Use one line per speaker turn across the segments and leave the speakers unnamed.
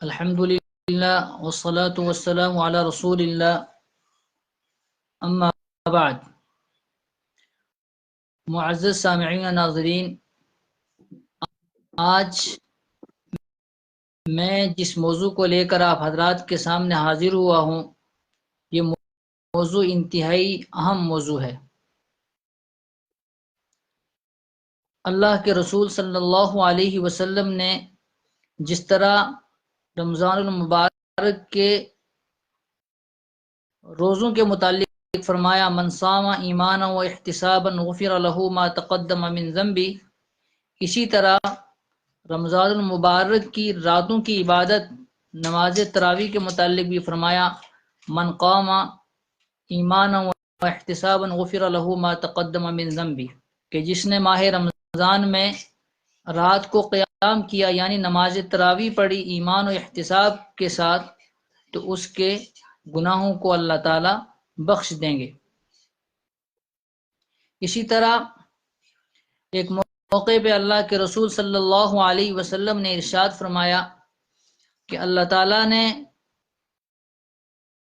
الحمدللہ والصلاة والسلام علی رسول اللہ اما بعد۔ معزز سامعین ناظرین، آج میں جس موضوع کو لے کر آپ حضرات کے سامنے حاضر ہوا ہوں، یہ موضوع انتہائی اہم موضوع ہے۔ اللہ کے رسول صلی اللہ علیہ وسلم نے جس طرح رمضان المبارک کے روزوں کے متعلق فرمایا من صام ایمانا و احتسابا غفر له ما تقدم من ذنبی، اسی طرح رمضان المبارک کی راتوں کی عبادت نماز تراویح کے متعلق بھی فرمایا من قام ایمانا و احتسابا غفر له ما تقدم من ذنبی، کہ جس نے ماہ رمضان میں رات کو قیام کیا یعنی نماز تراویح پڑھی ایمان و احتساب کے ساتھ، تو اس کے گناہوں کو اللہ تعالی بخش دیں گے۔ اسی طرح ایک موقع پہ اللہ کے رسول صلی اللہ علیہ وسلم نے ارشاد فرمایا کہ اللہ تعالیٰ نے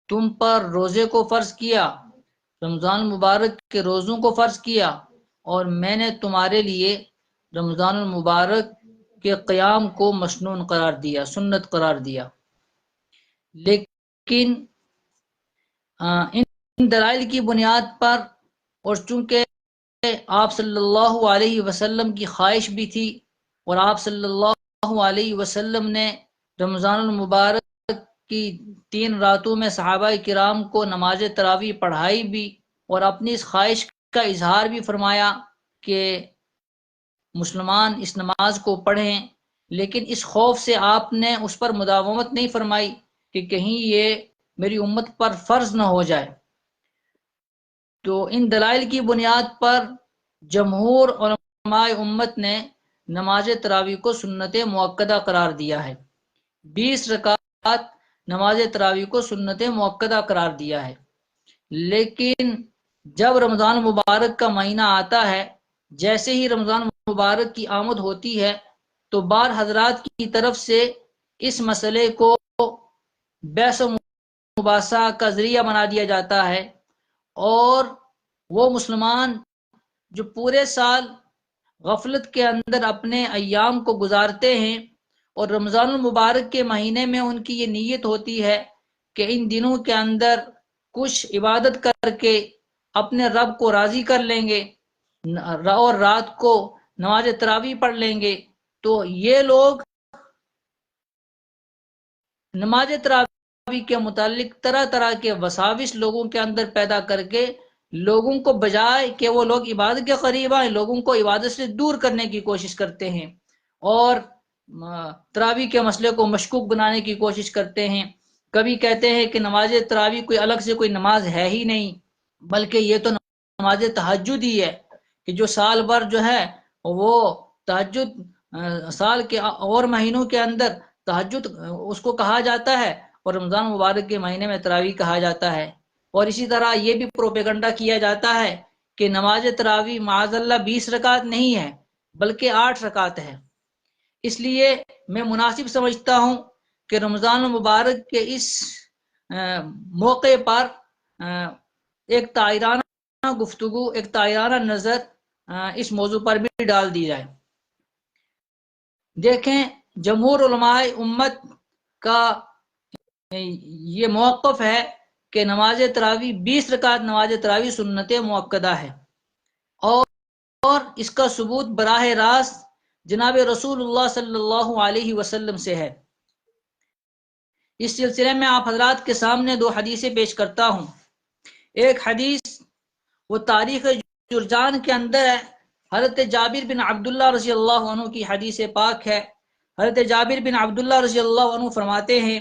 تم پر روزے کو فرض کیا، رمضان المبارک کے روزوں کو فرض کیا، اور میں نے تمہارے لیے رمضان المبارک کے قیام کو مسنون قرار دیا، سنت قرار دیا۔ لیکن ان دلائل کی بنیاد پر، اور چونکہ آپ صلی اللہ علیہ وسلم کی خواہش بھی تھی، اور آپ صلی اللہ علیہ وسلم نے رمضان المبارک کی 3 راتوں میں صحابہ کرام کو نماز تراویح پڑھائی بھی، اور اپنی اس خواہش کا اظہار بھی فرمایا کہ مسلمان اس نماز کو پڑھیں، لیکن اس خوف سے آپ نے اس پر مداومت نہیں فرمائی کہ کہیں یہ میری امت پر فرض نہ ہو جائے۔ تو ان دلائل کی بنیاد پر جمہور علماء امت نے نماز تراویح کو سنت مؤکدہ قرار دیا ہے، 20 رکعت نماز تراویح کو سنت مؤکدہ قرار دیا ہے۔ لیکن جب رمضان مبارک کا مہینہ آتا ہے، جیسے ہی رمضان مبارک کی آمد ہوتی ہے، تو بعض حضرات کی طرف سے اس مسئلے کو بحث و مباحثہ کا ذریعہ بنا دیا جاتا ہے، اور وہ مسلمان جو پورے سال غفلت کے اندر اپنے ایام کو گزارتے ہیں، اور رمضان المبارک کے مہینے میں ان کی یہ نیت ہوتی ہے کہ ان دنوں کے اندر کچھ عبادت کر کے اپنے رب کو راضی کر لیں گے اور رات کو نماز تراویح پڑھ لیں گے، تو یہ لوگ نماز تراویح کے متعلق طرح طرح کے وساوس لوگوں کے اندر پیدا کر کے لوگوں کو بجائے کہ وہ لوگ عبادت کے قریب آئیں، لوگوں کو عبادت سے دور کرنے کی کوشش کرتے ہیں، اور تراویح کے مسئلے کو مشکوک بنانے کی کوشش کرتے ہیں۔ کبھی کہتے ہیں کہ نماز تراویح کوئی الگ سے کوئی نماز ہے ہی نہیں، بلکہ یہ تو نماز تہجد ہی ہے، کہ جو سال بھر جو ہے وہ تہجد، سال کے اور مہینوں کے اندر تہجد اس کو کہا جاتا ہے، اور رمضان مبارک کے مہینے میں تراویح کہا جاتا ہے۔ اور اسی طرح یہ بھی پروپیگنڈا کیا جاتا ہے کہ نماز تراویح معاذ اللہ 20 رکعت نہیں ہے بلکہ 8 رکعت ہے۔ اس لیے میں مناسب سمجھتا ہوں کہ رمضان المبارک کے اس موقع پر ایک طاہرانہ گفتگو، ایک طاہرانہ نظر اس موضوع پر بھی ڈال دی جائے۔ دیکھیں، جمہور علماء امت کا یہ موقف ہے کہ نماز تراویح 20 رکعت نماز تراویح سنت مؤکدہ ہے، اور اس کا ثبوت براہ راست جناب رسول اللہ صلی اللہ علیہ وسلم سے ہے۔ اس سلسلے میں آپ حضرات کے سامنے 2 حدیثیں پیش کرتا ہوں۔ ایک حدیث وہ تاریخ جرجان کے اندر ہے، حضرت جابر بن عبداللہ رضی اللہ عنہ کی حدیث پاک ہے۔ حضرت جابر بن عبداللہ رضی اللہ عنہ فرماتے ہیں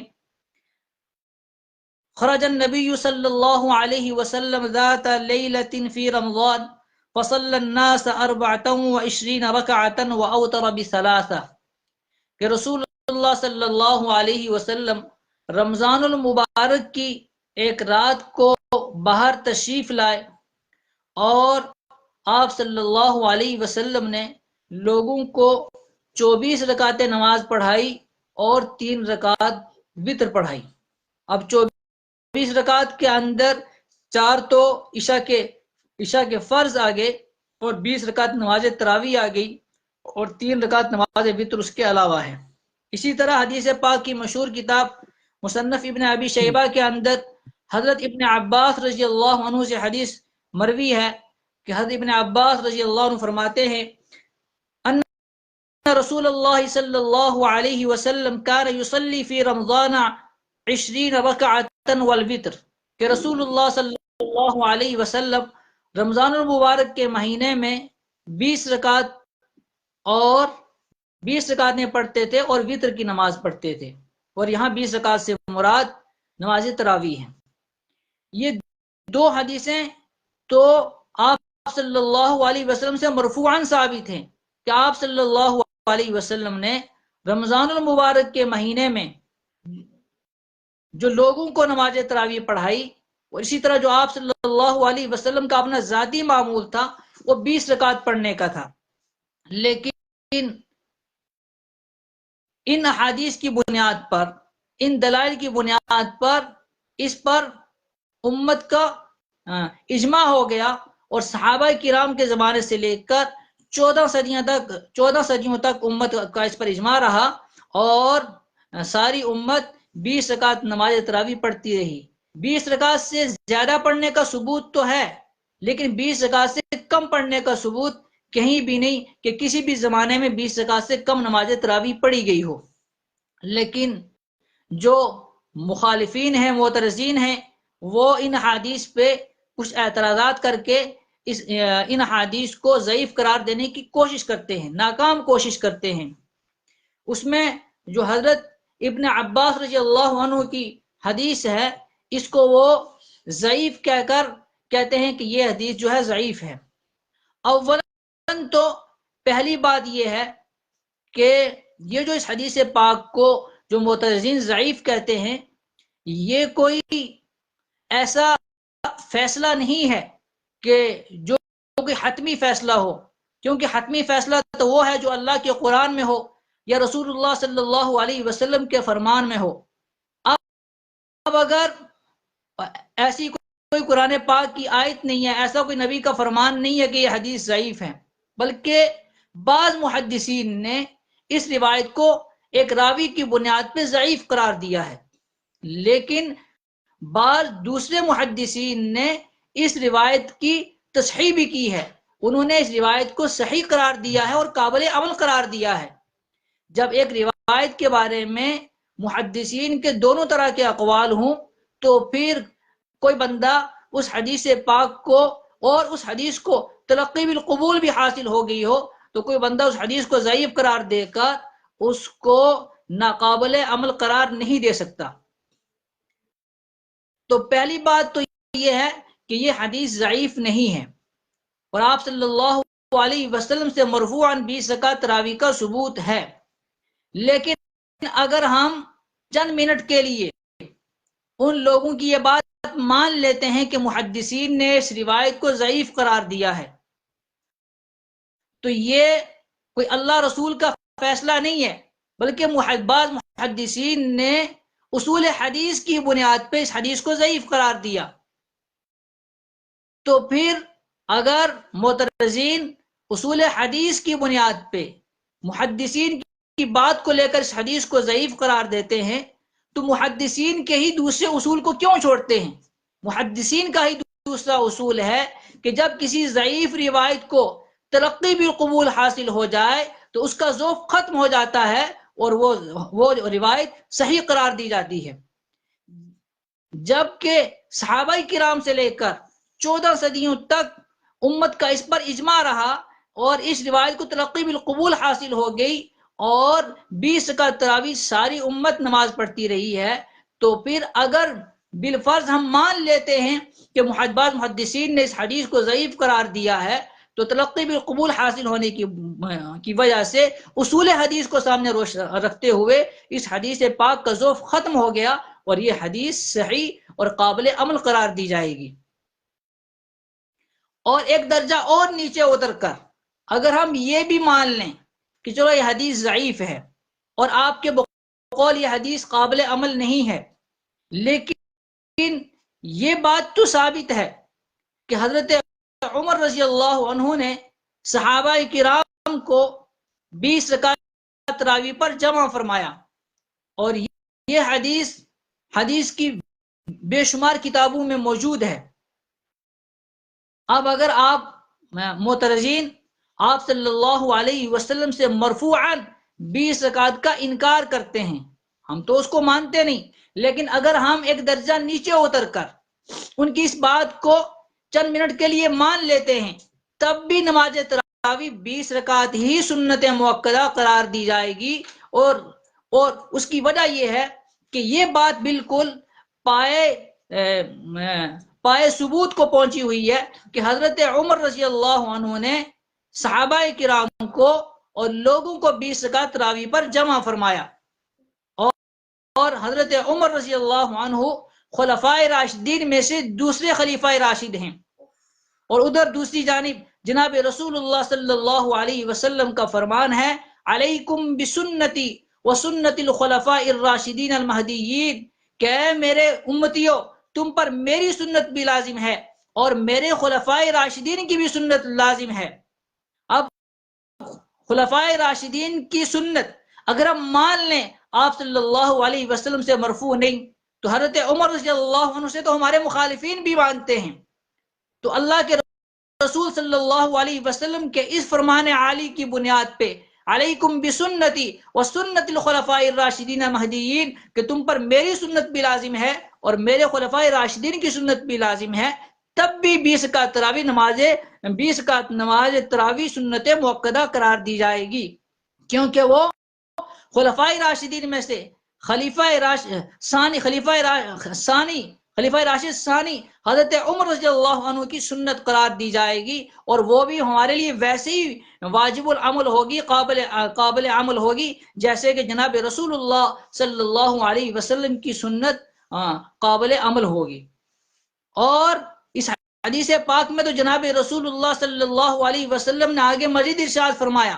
خرج النبی صلی اللہ علیہ وسلم ذات لیلۃ فی رمضان فصلی الناس 24 رکعۃ واوتر ب3، کہ رسول اللہ صلی اللہ علیہ وسلم رمضان المبارک کی ایک رات کو باہر تشریف لائے، اور آپ صلی اللہ علیہ وسلم نے لوگوں کو 24 رکعتیں نماز پڑھائی، اور 3 رکعت وتر پڑھائی۔ اب 24 رکعت کے اندر 4 تو عشاء کے فرض آ گئے اور 20 رکعت نماز تراویح آ گئی اور 3 رکعت نماز وتر اس کے علاوہ ہے۔ اسی طرح حدیث پاک کی مشہور کتاب مصنف ابن ابی شیبہ کے اندر حضرت ابن عباس رضی اللہ عنہ سے حدیث مروی ہے کہ حضرت ابن عباس رضی اللہ عنہ فرماتے ہیں ان رسول اللہ صلی اللہ علیہ وسلم کان یصلی فی رمضان 20 رکعتا والوتر، کہ رسول اللہ صلی اللہ علیہ وسلم رمضان المبارک کے مہینے میں 20 رکعت اور 20 رکعتیں پڑھتے تھے اور وتر کی نماز پڑھتے تھے، اور یہاں 20 رکعت سے مراد نماز تراویح ہے۔ یہ 2 حدیثیں تو آپ صلی اللہ علیہ وسلم سے مرفوعاً ثابت ہیں کہ آپ صلی اللہ علیہ وسلم نے رمضان المبارک کے مہینے میں جو لوگوں کو نماز تراویح پڑھائی، اور اسی طرح جو آپ صلی اللہ علیہ وسلم کا اپنا ذاتی معمول تھا وہ 20 رکعت پڑھنے کا تھا، لیکن ان احادیث کی بنیاد پر، ان دلائل کی بنیاد پر اس پر امت کا اجماع ہو گیا، اور صحابہ کرام کے زمانے سے لے کر 14 صدیوں تک امت کا اس پر اجماع رہا، اور ساری امت 20 رکعت نماز تراویح پڑھتی رہی۔ 20 رکعت سے زیادہ پڑھنے کا ثبوت تو ہے، لیکن 20 رکعت سے کم پڑھنے کا ثبوت کہیں بھی نہیں کہ کسی بھی زمانے میں 20 رکعت سے کم نماز تراویح پڑھی گئی ہو۔ لیکن جو مخالفین ہیں، معترضین ہیں، وہ ان حدیث پہ کچھ اعتراضات کر کے ان حدیث کو ضعیف قرار دینے کی کوشش کرتے ہیں، ناکام کوشش کرتے ہیں۔ اس میں جو حضرت ابن عباس رضی اللہ عنہ کی حدیث ہے، اس کو وہ ضعیف کہہ کر کہتے ہیں کہ یہ حدیث جو ہے ضعیف ہے۔ اولاً تو پہلی بات یہ ہے کہ یہ جو اس حدیث پاک کو جو معترضین ضعیف کہتے ہیں، یہ کوئی ایسا فیصلہ نہیں ہے کہ جو کوئی حتمی فیصلہ ہو، کیونکہ حتمی فیصلہ تو وہ ہے جو اللہ کے قرآن میں ہو یا رسول اللہ صلی اللہ علیہ وسلم کے فرمان میں ہو۔ اب اگر ایسی کوئی قرآن پاک کی آیت نہیں ہے، ایسا کوئی نبی کا فرمان نہیں ہے کہ یہ حدیث ضعیف ہے، بلکہ بعض محدثین نے اس روایت کو ایک راوی کی بنیاد پہ ضعیف قرار دیا ہے، لیکن بعض دوسرے محدثین نے اس روایت کی تصحیح بھی کی ہے، انہوں نے اس روایت کو صحیح قرار دیا ہے اور قابل عمل قرار دیا ہے۔ جب ایک روایت کے بارے میں محدثین کے دونوں طرح کے اقوال ہوں، تو پھر کوئی بندہ اس حدیث پاک کو اور اس حدیث کو تلقی بالقبول بھی حاصل ہو گئی ہو، تو کوئی بندہ اس حدیث کو ضعیف قرار دے کر اس کو ناقابل عمل قرار نہیں دے سکتا۔ تو پہلی بات تو یہ ہے کہ یہ حدیث ضعیف نہیں ہے، اور آپ صلی اللہ علیہ وسلم سے مرفوعاً 20 رکعت تراویح کا ثبوت ہے۔ لیکن اگر ہم چند منٹ کے لیے ان لوگوں کی یہ بات مان لیتے ہیں کہ محدثین نے اس روایت کو ضعیف قرار دیا ہے، تو یہ کوئی اللہ رسول کا فیصلہ نہیں ہے، بلکہ بعض محدثین نے اصول حدیث کی بنیاد پہ اس حدیث کو ضعیف قرار دیا۔ تو پھر اگر معترضین اصول حدیث کی بنیاد پہ محدثین کی بات کو لے کر اس حدیث کو ضعیف قرار دیتے ہیں، تو محدثین کے ہی دوسرے اصول کو کیوں چھوڑتے ہیں؟ محدثین کا ہی دوسرا اصول ہے کہ جب کسی ضعیف روایت کو تلقی بالقبول حاصل ہو جائے تو اس کا ذوق ختم ہو جاتا ہے اور وہ روایت صحیح قرار دی جاتی ہے۔ جبکہ صحابہ کرام سے لے کر 14 صدیوں تک امت کا اس پر اجماع رہا اور اس روایت کو تلقی بالقبول حاصل ہو گئی، اور 20 کا تراویح ساری امت نماز پڑھتی رہی ہے، تو پھر اگر بالفرض ہم مان لیتے ہیں کہ بعض محدثین نے اس حدیث کو ضعیف قرار دیا ہے، تو تلقی بالقبول حاصل ہونے کی وجہ سے اصول حدیث کو سامنے رکھتے ہوئے اس حدیث پاک کا ذوق ختم ہو گیا، اور یہ حدیث صحیح اور قابل عمل قرار دی جائے گی۔ اور ایک درجہ اور نیچے اتر کر اگر ہم یہ بھی مان لیں کہ چلو یہ حدیث ضعیف ہے اور آپ کے قول یہ حدیث قابل عمل نہیں ہے، لیکن یہ بات تو ثابت ہے کہ حضرت عمر رضی اللہ عنہ نے صحابہ کرام کو 20 رکعت تراویح پر جمع فرمایا، اور یہ حدیث کی بے شمار کتابوں میں موجود ہے۔ اب اگر آپ معترضین آپ صلی اللہ علیہ وسلم سے مرفوعاً 20 رکعت کا انکار کرتے ہیں، ہم تو اس کو مانتے نہیں، لیکن اگر ہم ایک درجہ نیچے اتر کر ان کی اس بات کو چند منٹ کے لیے مان لیتے ہیں، تب بھی نماز تراویح 20 رکعت ہی سنت مؤکدہ قرار دی جائے گی، اور اس کی وجہ یہ ہے کہ یہ بات بالکل پائے ثبوت کو پہنچی ہوئی ہے کہ حضرت عمر رضی اللہ عنہ نے صحابہ کرام کو اور لوگوں کو 20 رکعت تراویح پر جمع فرمایا، اور حضرت عمر رضی اللہ عنہ خلفائے راشدین میں سے دوسرے خلیفہ راشد ہیں، اور ادھر دوسری جانب جناب رسول اللہ صلی اللہ علیہ وسلم کا فرمان ہے علیکم بسنتی وسنت الخلفاء الراشدین المہدیین، کہ میرے امتیوں تم پر میری سنت بھی لازم ہے اور میرے خلفائے راشدین کی بھی سنت لازم ہے۔ اب خلفائے راشدین کی سنت اگر ہم مان لیں آپ صلی اللہ علیہ وسلم سے مرفوع نہیں، تو حضرت عمر رضی اللہ عنہ سے تو ہمارے مخالفین بھی مانتے ہیں، تو اللہ کے رسول صلی اللہ علیہ وسلم کے اس فرمان عالی کی بنیاد پہ علیکم بسنتی وسنت الخلفاء الراشدین المہدیین، کہ تم پر میری سنت بھی لازم ہے اور میرے خلفاء راشدین کی سنت بھی لازم ہے، تب بھی 20 کا نماز تراویح سنت مؤکدہ قرار دی جائے گی، کیونکہ وہ خلفاء راشدین میں سے خلیفہ راشد ثانی حضرت عمر رضی اللہ عنہ کی سنت قرار دی جائے گی، اور وہ بھی ہمارے لیے ویسے ہی واجب العمل ہوگی، قابل عمل ہوگی جیسے کہ جناب رسول اللہ صلی اللہ علیہ وسلم کی سنت قابل عمل ہوگی۔ اور اس حدیث پاک میں تو جناب رسول اللہ صلی اللہ علیہ وسلم نے آگے مزید ارشاد فرمایا،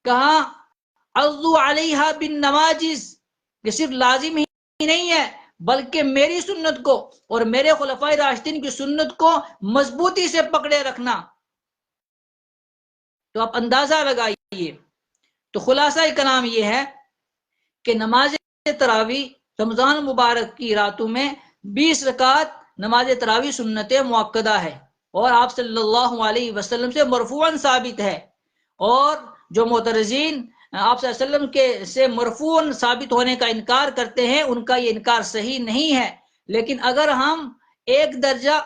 کہا عضو علیہا بالنواجذ، یہ صرف لازم ہی نہیں ہے بلکہ میری سنت کو اور میرے خلفاء راشدین کی سنت کو مضبوطی سے پکڑے رکھنا۔ تو آپ اندازہ لگائیے، تو خلاصہ کلام یہ ہے کہ نماز تراویح رمضان مبارک کی راتوں میں 20 رکعت نماز تراویح سنت مؤکدہ ہے، اور آپ صلی اللہ علیہ وسلم سے مرفوعاً ثابت ہے، اور جو معترضین آپ صلی اللہ علیہ وسلم سے مرفوعاً ثابت ہونے کا انکار کرتے ہیں، ان کا یہ انکار صحیح نہیں ہے، لیکن اگر ہم ایک درجہ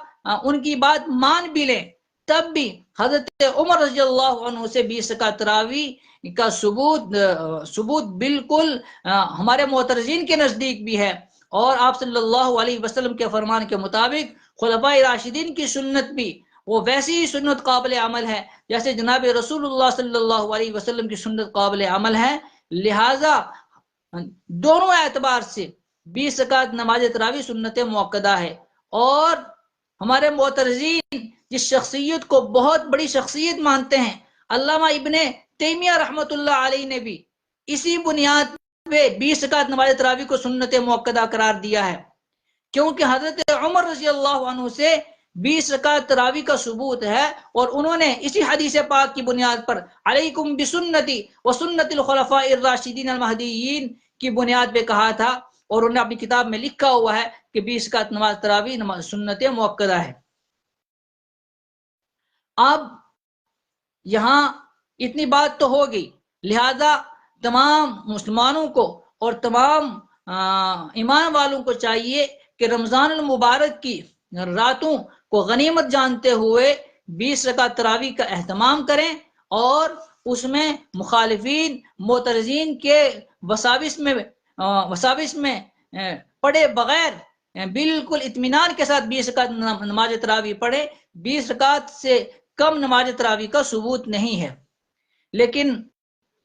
ان کی بات مان بھی لیں، تب بھی حضرت عمر رضی اللہ عنہ سے 20 کا تراویح کا ثبوت بالکل ہمارے معترضین کے نزدیک بھی ہے، اور آپ صلی اللہ علیہ وسلم کے فرمان کے مطابق خلفاء راشدین کی سنت بھی وہ ویسی ہی سنت قابل عمل ہے جیسے جناب رسول اللہ صلی اللہ علیہ وسلم کی سنت قابل عمل ہے، لہٰذا دونوں اعتبار سے 20 رکعت نماز تراویح سنت مؤکدہ ہے۔ اور ہمارے معترضین جس شخصیت کو بہت بڑی شخصیت مانتے ہیں، علامہ ابن تیمیہ رحمۃ اللہ علیہ نے بھی اسی بنیاد پہ 20 رکعت نماز تراویح کو سنت مؤکدہ قرار دیا ہے، کیونکہ حضرت عمر رضی اللہ عنہ سے 20 رکعت تراویح کا ثبوت ہے، اور انہوں نے اسی حدیث پاک کی بنیاد پر علیکم بسنتی وسنت الخلفاء الراشدین المہدیین کی بنیاد پہ کہا تھا، اور انہوں نے اپنی کتاب میں لکھا ہوا ہے کہ 20 رکعت نماز تراویح سنت مؤکدہ ہے۔ اب یہاں اتنی بات تو ہو گئی، لہذا تمام مسلمانوں کو اور تمام ایمان والوں کو چاہیے کہ رمضان المبارک کی راتوں کو غنیمت جانتے ہوئے 20 رکعت تراویح کا اہتمام کریں، اور اس میں مخالفین معترضین کے وساوس میں پڑے بغیر بالکل اطمینان کے ساتھ 20 رکعت نماز تراویح پڑھیں۔ 20 رکعت سے کم نماز تراویح کا ثبوت نہیں ہے، لیکن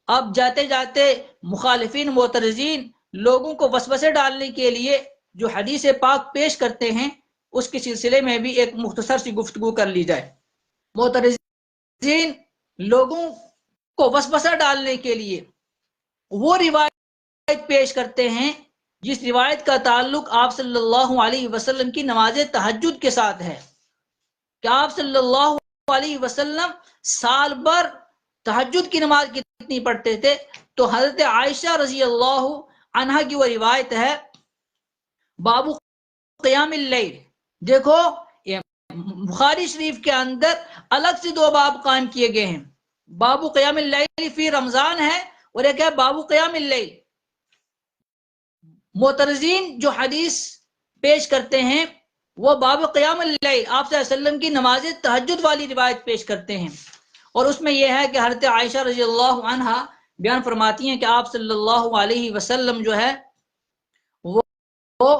اب جاتے جاتے مخالفین معترضین لوگوں کو وسوسے ڈالنے کے لیے جو حدیث پاک پیش کرتے ہیں، اس کے سلسلے میں بھی ایک مختصر سی گفتگو کر لی جائے۔ معترضین لوگوں کو وسوسہ ڈالنے کے لیے وہ روایت پیش کرتے ہیں جس روایت کا تعلق آپ صلی اللہ علیہ وسلم کی نماز تہجد کے ساتھ ہے کہ آپ صلی اللہ علیہ وسلم سال بھر تہجد کی نماز کتنی پڑھتے تھے. تو حضرت عائشہ رضی اللہ عنہا کی وہ روایت ہے باب قیام اللیل. دیکھو بخاری شریف کے اندر الگ سے دو باب قائم کیے گئے ہیں. باب قیام اللیل فی رمضان ہے اور ایک ہے باب قیام اللیل. معترضین جو حدیث پیش کرتے ہیں وہ باب قیام اللیل آپ صلی اللہ علیہ وسلم کی نماز تہجد والی روایت پیش کرتے ہیں، اور اس میں یہ ہے کہ حضرت عائشہ رضی اللہ عنہا بیان فرماتی ہیں کہ آپ صلی اللہ علیہ وسلم جو ہے وہ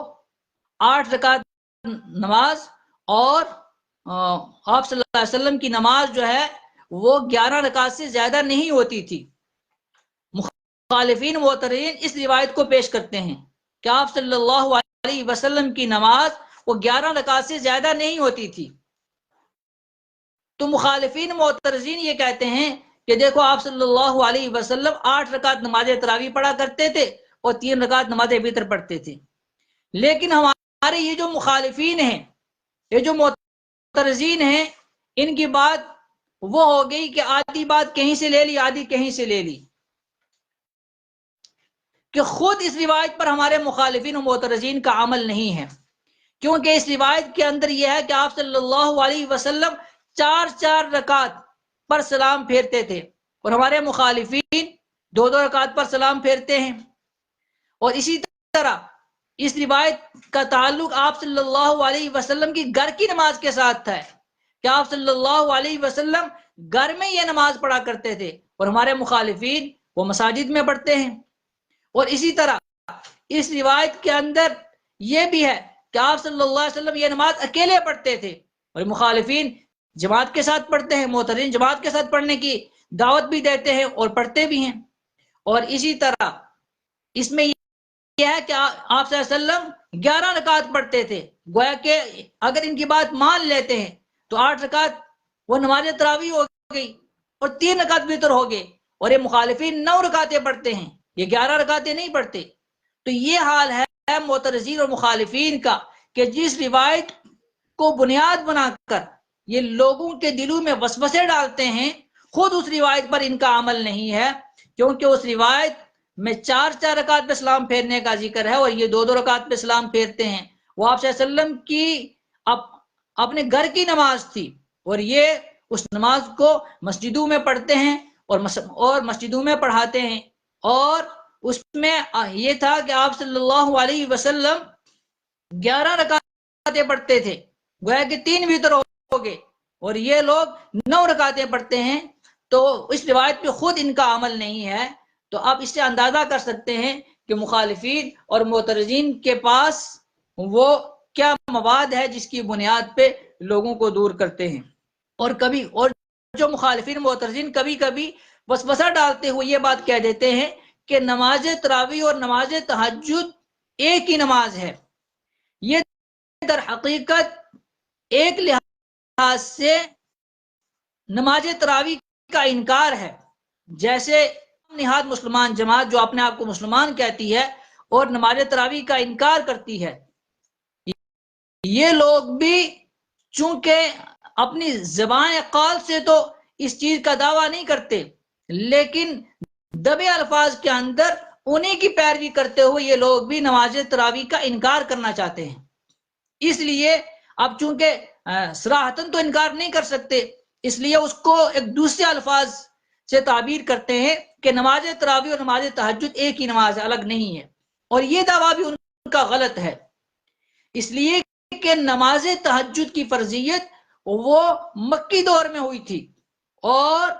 8 رکعت نماز اور آپ صلی اللہ علیہ وسلم کی نماز جو ہے وہ 11 رکعت سے زیادہ نہیں ہوتی تھی. مخالفین معترضین اس روایت کو پیش کرتے ہیں کہ آپ صلی اللہ علیہ وسلم کی نماز وہ 11 رکعت سے زیادہ نہیں ہوتی تھی. تو مخالفین معترضین یہ کہتے ہیں کہ دیکھو آپ صلی اللہ علیہ وسلم 8 رکعت نماز تراویح پڑھا کرتے تھے اور 3 رکعت نماز وتر پڑھتے تھے. لیکن ہمارے یہ جو مخالفین ہیں، یہ جو معترضین ہیں، ان کی بات وہ ہو گئی کہ آدھی بات کہیں سے لے لی آدھی کہیں سے لے لی، کہ خود اس روایت پر ہمارے مخالفین و معترضین کا عمل نہیں ہے، کیونکہ اس روایت کے اندر یہ ہے کہ آپ صلی اللہ علیہ وسلم 4 رکعت پر سلام پھیرتے تھے اور ہمارے مخالفین 2 رکعت پر سلام پھیرتے ہیں. اور اسی طرح اس روایت کا تعلق آپ صلی اللہ علیہ وسلم کی گھر کی نماز کے ساتھ تھا کہ آپ صلی اللہ علیہ وسلم گھر میں یہ نماز پڑھا کرتے تھے اور ہمارے مخالفین وہ مساجد میں پڑھتے ہیں. اور اسی طرح اس روایت کے اندر یہ بھی ہے کہ آپ صلی اللہ علیہ وسلم یہ نماز اکیلے پڑھتے تھے اور مخالفین جماعت کے ساتھ پڑھتے ہیں. معترضین جماعت کے ساتھ پڑھنے کی دعوت بھی دیتے ہیں اور پڑھتے بھی ہیں. اور اسی طرح اس میں یہ ہے کہ آپ صلی اللہ علیہ وسلم 11 رکعت پڑھتے تھے. گویا کہ اگر ان کی بات مان لیتے ہیں تو 8 رکعت وہ نماز تراویح ہو گئی اور 3 رکعت وتر ہو گئے، اور یہ مخالفین 9 رکعتیں پڑھتے ہیں، یہ 11 رکعتیں نہیں پڑھتے. تو یہ حال ہے معترضین اور مخالفین کا کہ جس روایت کو بنیاد بنا کر یہ لوگوں کے دلوں میں وسوسے ڈالتے ہیں، خود اس روایت پر ان کا عمل نہیں ہے، کیونکہ اس روایت میں 4 رکعت پہ سلام پھیرنے کا ذکر ہے اور یہ 2 رکعت پہ سلام پھیرتے ہیں. وہ آپ صلی اللہ علیہ وسلم کی اپنے گھر کی نماز تھی اور یہ اس نماز کو مسجدوں میں پڑھتے ہیں اور مسجدوں میں پڑھاتے ہیں. اور اس میں یہ تھا کہ آپ صلی اللہ علیہ وسلم 11 رکعتیں پڑھتے تھے، گویا کہ 3 وتر ہو گئے، اور یہ لوگ 9 رکعتیں پڑھتے ہیں. تو اس روایت پہ خود ان کا عمل نہیں ہے. تو آپ اس سے اندازہ کر سکتے ہیں کہ مخالفین اور معترضین کے پاس وہ کیا مواد ہے جس کی بنیاد پہ لوگوں کو دور کرتے ہیں. اور جو مخالفین معترضین کبھی کبھی وسوسہ ڈالتے ہوئے یہ بات کہہ دیتے ہیں کہ نماز تراویح اور نماز تہجد ایک ہی نماز ہے. یہ در حقیقت ایک لحاظ سے نماز تراویح کا انکار ہے. جیسے نہاد مسلمان جماعت جو اپنے آپ کو مسلمان کہتی ہے اور نماز تراویح کا انکار کرتی ہے، یہ لوگ بھی چونکہ اپنی زبان قال سے تو اس چیز کا دعویٰ نہیں کرتے، لیکن دبے الفاظ کے اندر انہیں کی پیروی کرتے ہوئے یہ لوگ بھی نماز تراویح کا انکار کرنا چاہتے ہیں. اس لیے اب چونکہ صراحتاً تو انکار نہیں کر سکتے، اس لیے اس کو ایک دوسرے الفاظ سے تعبیر کرتے ہیں کہ نماز تراویح اور نماز تہجد ایک ہی نماز ہے، الگ نہیں ہے. اور یہ دعویٰ بھی ان کا غلط ہے، اس لیے کہ نماز تہجد کی فرضیت وہ مکی دور میں ہوئی تھی اور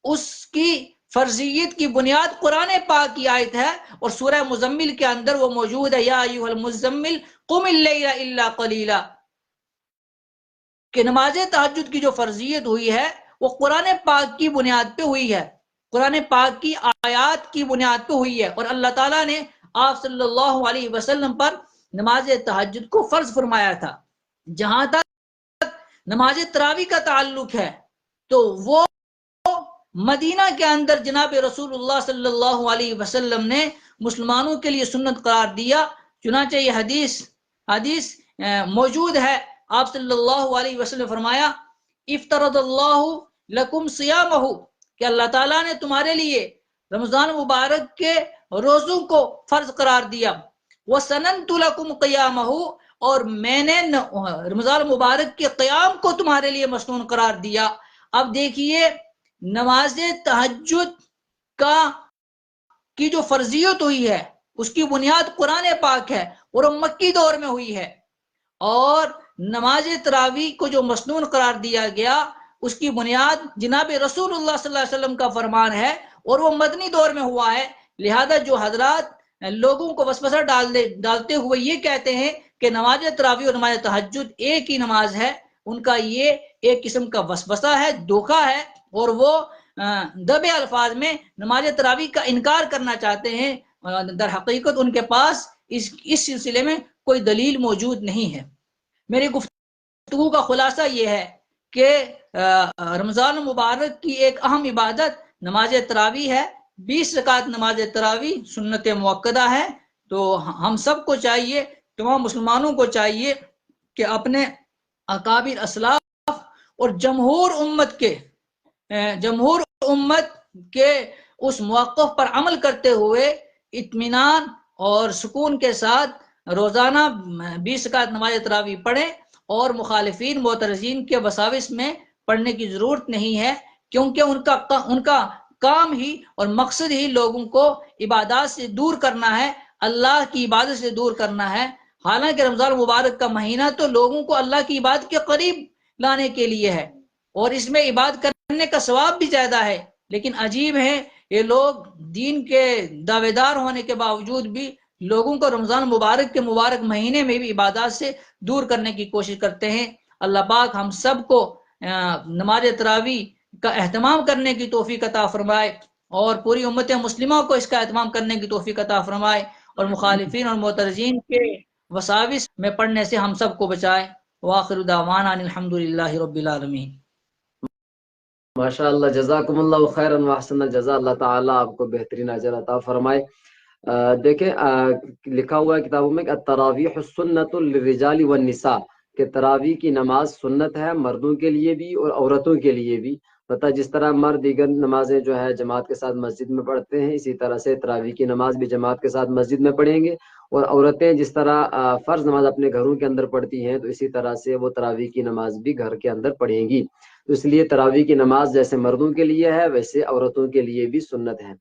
اس کی فرضیت کی بنیاد قرآن پاک کی آیت ہے، اور سورہ مزمل کے اندر وہ موجود ہے، یا ایھا المزمل قم اللیل الا قلیلا، کہ نماز تہجد کی جو فرضیت ہوئی ہے وہ قرآن پاک کی بنیاد پہ ہوئی ہے، قرآن پاک کی آیات کی بنیاد پہ ہوئی ہے، اور اللہ تعالیٰ نے آپ صلی اللہ علیہ وسلم پر نماز تہجد کو فرض فرمایا تھا. جہاں تک نماز تراویح کا تعلق ہے تو وہ مدینہ کے اندر جناب رسول اللہ صلی اللہ علیہ وسلم نے مسلمانوں کے لیے سنت قرار دیا۔ چنانچہ یہ حدیث موجود ہے، آپ صلی اللہ علیہ وسلم نے فرمایا افترض اللہ لکم صیامہ، کہ اللہ تعالیٰ نے تمہارے لیے رمضان مبارک کے روزوں کو فرض قرار دیا، وَسَنَنْتُ لَكُمْ قِيَامَهُ، اور میں نے رمضان مبارک کے قیام کو تمہارے لیے مسنون قرار دیا۔ اب دیکھیے نماز تہجد کی جو فرضیت ہوئی ہے اس کی بنیاد قرآن پاک ہے اور وہ مکی دور میں ہوئی ہے، اور نماز تراویح کو جو مسنون قرار دیا گیا اس کی بنیاد جناب رسول اللہ صلی اللہ علیہ وسلم کا فرمان ہے اور وہ مدنی دور میں ہوا ہے۔ لہذا جو حضرات لوگوں کو وسوسہ ڈالتے ہوئے یہ کہتے ہیں کہ نماز تراویح اور نماز تہجد ایک ہی نماز ہے، ان کا یہ ایک قسم کا وسوسہ ہے، دھوکہ ہے، اور وہ دبے الفاظ میں نماز تراویح کا انکار کرنا چاہتے ہیں۔ در حقیقت ان کے پاس اس سلسلے میں کوئی دلیل موجود نہیں ہے۔ میری گفتگو کا خلاصہ یہ ہے کہ رمضان مبارک کی ایک اہم عبادت نماز تراویح ہے۔ 20 رکعت نماز تراویح سنت مؤکدہ ہے۔ تو ہم سب کو چاہیے، تمام مسلمانوں کو چاہیے کہ اپنے اکابر اسلاف اور جمہور امت کے اس موقف پر عمل کرتے ہوئے اطمینان اور سکون کے ساتھ روزانہ 20 رکعت نماز تراویح پڑھیں، اور مخالفین معترضین کے وساوس میں پڑھنے کی ضرورت نہیں ہے، کیونکہ ان کا کام ہی اور مقصد ہی لوگوں کو عبادات سے دور کرنا ہے، اللہ کی عبادت سے دور کرنا ہے۔ حالانکہ رمضان مبارک کا مہینہ تو لوگوں کو اللہ کی عبادت کے قریب لانے کے لیے ہے، اور اس میں عبادت کرنے کا ثواب بھی زیادہ ہے، لیکن عجیب ہے یہ لوگ دین کے دعوے دار ہونے کے باوجود بھی لوگوں کو رمضان مبارک کے مبارک مہینے میں بھی عبادات سے دور کرنے کی کوشش کرتے ہیں۔ اللہ پاک ہم سب کو نماز تراویح کا اہتمام کرنے کی توفیق عطا فرمائے، اور پوری امت مسلمہ کو اس کا اہتمام کرنے کی توفیق عطا فرمائے، اور مخالفین اور معترضین کے وساوس میں پڑھنے سے ہم سب کو بچائے۔ وآخر دعوانا الحمدللہ رب العالمین۔
ماشاء اللہ، جزاکم اللہ خیرا واحسن الجزا، اللہ تعالیٰ آپ کو بہترین اجر عطا فرمائے۔ دیکھیں لکھا ہوا ہے کتابوں میں کہ التراویح سنت للرجال والنساء، کہ تراویح کی نماز سنت ہے مردوں کے لیے بھی اور عورتوں کے لیے بھی۔ پتہ جس طرح مرد دیگر نمازیں جو ہے جماعت کے ساتھ مسجد میں پڑھتے ہیں، اسی طرح سے تراویح کی نماز بھی جماعت کے ساتھ مسجد میں پڑھیں گے، اور عورتیں جس طرح فرض نماز اپنے گھروں کے اندر پڑھتی ہیں تو اسی طرح سے وہ تراویح کی نماز بھی گھر کے اندر پڑھیں گی۔ تو اس لیے تراویح کی نماز جیسے مردوں کے لیے ہے ویسے عورتوں کے لیے بھی سنت ہے۔